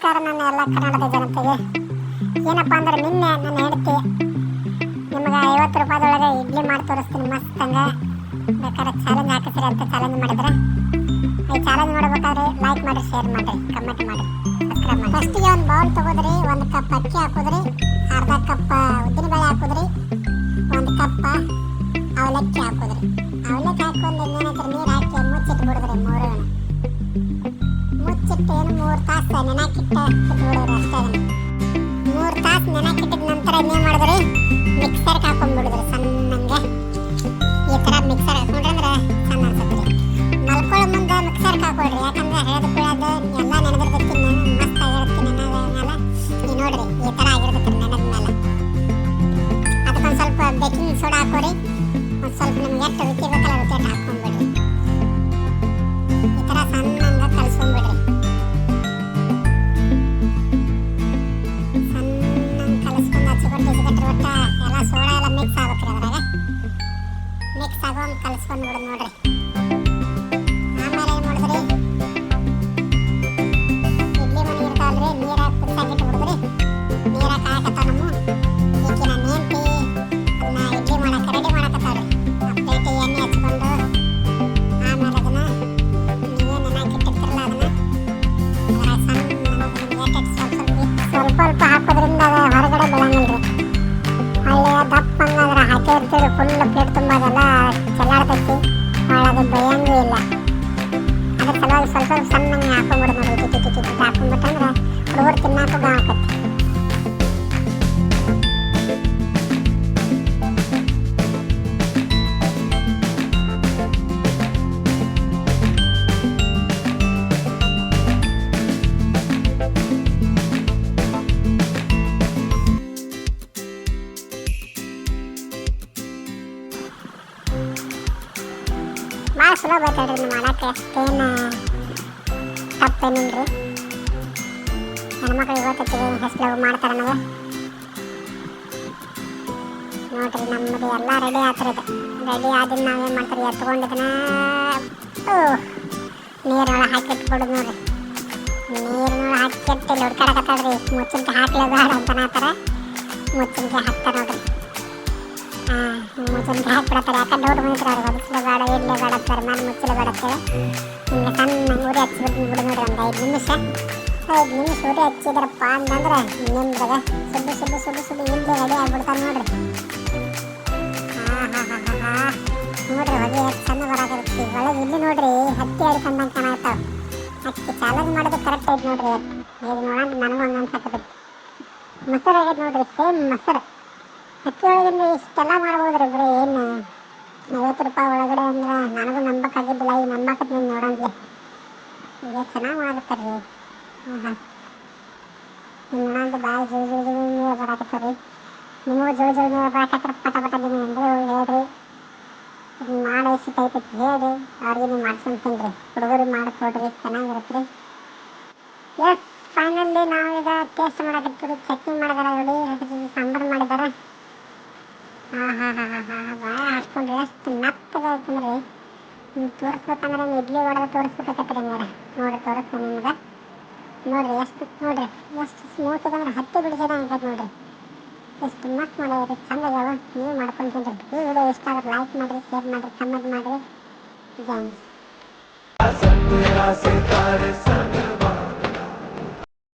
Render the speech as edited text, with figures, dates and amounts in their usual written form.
ನಮಸ್ಕಾರ ನನ್ನ ಎಲ್ಲ ಕನ್ನಡದ ಜನತೆಗೆ. ಏನಪ್ಪ ಅಂದ್ರೆ ನಿನ್ನೆ ನನ್ನ ಹೆಂಡತಿ ನಿಮಗೆ 50 ರೂಪಾಯಿದೊಳಗೆ ಇಡ್ಲಿ ಮಾಡಿ ತೋರಿಸ್ತೀನಿ ಮಸ್ತ್ ಹಂಗೆ ಬೇಕಾದ್ರೆ ಚಾಲೆಂಜ್ ಹಾಕಿಸ್ರಿ ಅಂತ ಚಾಲೆಂಜ್ ಮಾಡಿದ್ರೆ ಈ ಚಾಲೆಂಜ್ ಮಾಡಬೇಕಾದ್ರೆ ಲೈಕ್ ಮಾಡಿ, ಶೇರ್ ಮಾಡಿ, ಕಮೆಂಟ್ ಮಾಡಿ, ಸಬ್ಸ್ಕ್ರೈಬ್ ಮಾಡಿ. ಫಸ್ಟಿಗೆ ಒಂದು ಬೌಲ್ ತೊಗೋದ್ರಿ, 1 ಕಪ್ ಅಕ್ಕಿ ಹಾಕೋದ್ರಿ, ಅರ್ಧ ಕಪ್ ಉದ್ದಿನಬೇಳೆ ಹಾಕೋದ್ರಿ, 1 ಕಪ್ ಅವಲಕ್ಕಿ ಹಾಕೋದ್ರಿ. ಅವಲಕ್ಕಿ ಹಾಕೊಂಡು ಇನ್ನೇನೈತ್ರಿ ನೀರು ಹಾಕಿ ಮುಚ್ಚಿಟ್ಟು ಬಿಡಿದ್ರಿ. ಮುಚ್ಚಿಟ್ಟು ಏನು 3 ತಾಸು ನೆನಕಿಟ್ಟು ಬಿಡೋರು ಅಷ್ಟೇ. 3 ತಾಸು ನೆನಕಿಟ್ಟಿದ ನಂತರ ಇನ್ನೇನು ಮಾಡಿದ್ರಿ, ಮಿಕ್ಸರ್ಗೆ ಹಾಕೊಂಡ್ಬಿಡಿದ್ರಿ ಸಣ್ಣಂಗೆ. ಈ ಥರ ಮಿಕ್ಸರ್ ಹಾಕೊಂಡ್ರೆ ಅಂದ್ರೆ ಚೆಂದ ಅನ್ಸತ್ರಿ. ಮಲ್ಕೊಳ್ಳೋ ಮುಂದೆ ಮಿಕ್ಸರ್ಗೆ ಹಾಕೊಳ್ರಿ, ಯಾಕಂದ್ರೆ ಹಳದು ಪೀಳೋದು ಎಲ್ಲ ನೆನೆದಿರ್ತೈತಿ. ಮಸ್ತ್ ಆಗಿರುತ್ತೆ ನೆನೆದ ಈ ನೋಡ್ರಿ ಈ ಥರ ಆಗಿರ್ತೈತಿ ನೆನೆದ ಮೇಲೆ. ಅದಕ್ಕೊಂದು ಸ್ವಲ್ಪ ಬೇಕಿಂಗ್ ಸೋಡಾ ಹಾಕೋರಿ, ಒಂದು ಸ್ವಲ್ಪ ನಿಮ್ಗೆ ಎಷ್ಟು ರುಚಿ ಬೇಕಲ್ಲ ರುಚಿ ಹಾಕೊಂಡ್ಬಿಡ್ರಿ. ಈ ಥರ ಸಣ್ಣಂಗೆ ಕಲಿಸ್ಕೊಂಡ್ಬಿಡ್ರಿ. ಸಣ್ಣಂಗೆ ಕಲಿಸ್ಕೊಂಡು ಹಚ್ಚಿಕೊಟ್ಟು ಒಟ್ಟ ಎಲ್ಲ ಸೋಡಾ ಎಲ್ಲ ಮಿಕ್ಸ್ ಆಗ್ಬೇಕ್ರಿ. ಅದ್ರಾಗ ಮಿಕ್ಸ್ ಆಗೋಂಗೆ ಕಲಿಸ್ಕೊಂಡ್ಬಿಡೋದು ನೋಡ್ರಿ. ಆಮೇಲೆ ಏನು ಮಾಡಿದ್ರಿ, ಇಡ್ಲಿ ಮನೆ ಇರ್ತಾವಲ್ರಿ, ನೀರಾಗಿ ಕುದಿಸಾಕಿಟ್ಟು ಬಿಡಿದ್ರಿ. ನೀರಾಗಿ ಕಾಯಕತ್ತಾವ ನಮ್ಮ ಈಕಿನ ನೇಂತಿ ಅದನ್ನ ಇಡ್ಲಿ ಮಾಡಕ್ಕೆ ರೆಡಿ ಮಾಡಕತ್ತಾವ್ರಿ. ಆ ಪ್ಲೇಟಿಗೆ ಎಣ್ಣೆ ಹಚ್ಕೊಂಡು ಆಮೇಲೆ ಅದನ್ನ ನೀವೇನು ನೆನಾಕಿಟ್ಟಿರ್ತಿರಲ್ಲ ಅದನ್ನ ಅದ್ರಾಗ ಸಣ್ಣ ಸ್ವಲ್ಪ ಹಾಕೋದ್ರಿಂದ ಅದು ಹೊರಗಡೆ ಬೀಳಂಗಿಲ್ರಿ. ಒಳ್ಳೆಯ ದಪ್ಪ ಹಂಗಾದ್ರೆ ಹಾಕಿರ್ತೀವಿ ಫುಲ್ ಪ್ಲೇಟ್ ತುಂಬ ಅದೆಲ್ಲ ಚೆಲ್ಲಾಡ್ತೈತಿ, ಅದು ಬೇಯಂಗೂ ಇಲ್ಲ. ಅದ್ರ ಸಲುವಾಗಿ ಸ್ವಲ್ಪ ಸಣ್ಣಂಗೆ ಹಾಕೊಂಡ್ಬಿಡು ನೋಡಿ. ಟಿಟಿ ಹಾಕೊಂಡ್ಬಿಟ್ಟಂದ್ರೆ ಹುಡುಗರು ತಿನ್ನಾಕು ಗಾವಕತ್ತಿ. ಭಾಳ ಸುಲಭ ಐತಲ್ರಿ ನೀವು ಮಾಡೋಕ್ಕೆ, ಅಷ್ಟೇನು ತಪ್ಪೇನಿಲ್ರಿ. ಹೆಣ್ಮಕ್ಳಿಗೆ ಗೊತ್ತೈತಿ ಎಷ್ಟು ಲವ್ ಮಾಡ್ತಾರೆ ನಾವು. ನೋಡ್ರಿ ನಮ್ಮದು ಎಲ್ಲ ರೆಡಿ ಆತ್ರಿ. ಇದು ರೆಡಿ ಆದಿನ ನಾವೇನು ಮಾಡ್ತೀರಿ, ಎತ್ಕೊಂಡಿದ್ದನ್ನ ನೀರಿನೊಳಗೆ ಹಾಕಿಟ್ಬಿಡೋದು ನೋಡ್ರಿ. ನೀರಿನೊಳಗೆ ಹಾಕಿಟ್ಟು ಇಲ್ಲಿ ಹುಡ್ಕಾಡಕತ್ತಾಳ್ರಿ, ಮುಚ್ಚಿನ್ಕಾಯಿ ಹಾಕ್ಲೇಬೇಡ ಅಂತನಾತಾರ. ಮುಚ್ಚಿನ್ಕಾಯಿ ಹಾಕ್ತಾರೆ ನೋಡ್ರಿ. ಮುಚ್ಚನ್ಕಾಯಿ ಹಾಕ್ಬಿಡತ್ತಾರೆ. ಯಾಕಂದ್ರೆ ಡೌಟ್ ಬಂದಿರ್ತಾರೆ ಅವ್ರಿಗೆ, ಒದಿಸ್ಲೇ ಬೇಡ ಇಡ್ಲೇ ಬೇಡ ಅಂತಾರೆ, ನಾನು ಮುಚ್ಚಲೇ ಬೇಡ ಅಂತೇಳಿ ಹಿಂಗೆ ಸಣ್ಣ ಉರಿ ಹಚ್ಚಿಬಿಟ್ಟು ಬಿಡು ನೋಡ್ರಿ. ಒಂದು 5 ನಿಮಿಷ ಉರಿ ಹಚ್ಚಿದ್ರಪ್ಪ ಅಂತಂದ್ರೆ ನಿಮ್ದಾಗ ಸುಡು ಇಲ್ಲದೆ ರೆಡಿ ಆಗ್ಬಿಡ್ತಾರೆ ನೋಡ್ರಿ. ನೋಡ್ರಿ ಹೊಗೆ ಎಷ್ಟು ಚೆಂದ ಬರಾಕತ್ತಿ. ಒಳಗೆ ಇಲ್ಲಿ ನೋಡ್ರಿ ಹತ್ತಿ ಹಿಡ್ಕೊಂಡಂಗೆ ಕಾಣತ್ತಾವ. ಅಕ್ಕಿ ಚಾಲೆಂಜ್ ಮಾಡೋದು ಕರೆಕ್ಟ್ ಐತೆ ನೋಡ್ರಿ. ಇದು ನೋಡೋಣ ನನಗೂ ಹಂಗೆ ಅನ್ಸಕತ್ತೈತಿ. ಮೊಸರು ಆಗೈತೆ ನೋಡ್ರಿ, ಸೇಮ್ ಮೊಸರು. ಅಕ್ಕಿ ಒಳಗಿಂದ ಇಷ್ಟೆಲ್ಲ ಮಾಡ್ಬೋದ್ರಿ ಬರೀ ಏನು 50 ರೂಪಾಯಿ ಒಳಗಡೆ ಅಂದ್ರೆ ನನಗೂ ನಂಬಕ್ಕಾಗಿದ್ದಿಲ್ಲ. ಈಗ ನಂಬಕತ್ ನೀವು ನೋಡಂಗೆ ಈಗ ಚೆನ್ನಾಗಿ ಮಾಡಕತ್ತಾರ ರೀ. ನೋಡಂತ ಬಾಯಿ ಜೋಳಿ ಬರಾಕತ್ತಾರ ರೀ. ನಿಮಗೂ ಜೋಳಿ ಬರಾಕತ್ತಾರ ಪಟ ನಿಮಗೆ ಅಂದ್ರೆ ಹೇಳ್ರಿ. ಇದನ್ನ ಮಾಡಿ ಎಷ್ಟು ಟೈಪೈತಿ ಹೇಳ್ರಿ, ಅವ್ರಿಗೆ ನೀವು ಮಾಡ್ಸ್ಕೊಂತೀನಿ ರೀ. ಹುಡುಗರಿಗೆ ಮಾಡಿಕೊಡ್ರಿ, ಚೆನ್ನಾಗಿರುತ್ತೆ ರೀ. ಎಸ್ ಫೈನಲಿ ನಾವೀಗ ಟೇಸ್ಟ್ ಮಾಡಕತ್ತೀವಿ. ಚಟ್ನಿ ಮಾಡಿದಾರೆ ನೋಡಿ, ಸಾಂಬಾರು ಮಾಡಿದ್ದಾರೆ. ಬಾಯ ಹಾಕ್ಕೊಂಡ್ರೆ ಎಷ್ಟು ಮೆತ್ತಗಾಯ್ತಂದ್ರೆ ನೀವು ತೋರಿಸ್ಬೇಕಂದ್ರೆ ಇಡ್ಲಿ ಒಳಗೆ ತೋರಿಸ್ಬೇಕಾಗತ್ತೆ ರೀ. ನೋಡ್ರಿ ತೋರಿಸ್ತೀನಿ ನಿಮ್ಗೆ. ನೋಡ್ರಿ ಎಷ್ಟು ಸ್ಮೂತ್ ಅದಂದ್ರೆ ಹತ್ತಿ ಬಿಡಿಸೋದಂಗೆ ಆಗತ್ತೆ ನೋಡ್ರಿ. ಎಷ್ಟು ಮಸ್ತ್ ಮಾಡಿದ್ರಿ, ಚಂದ ಆಗ್ಯಾವ. ನೀವು ಮಾಡ್ಕೊಂತೀನಿ ರೀ. ಈ ವಿಡಿಯೋ ಇಷ್ಟ ಆದ್ರೆ ಲೈಕ್ ಮಾಡಿರಿ, ಶೇರ್ ಮಾಡಿರಿ, ಕಮೆಂಟ್ ಮಾಡಿರಿ. ಜೈ ಹಿಂದ್.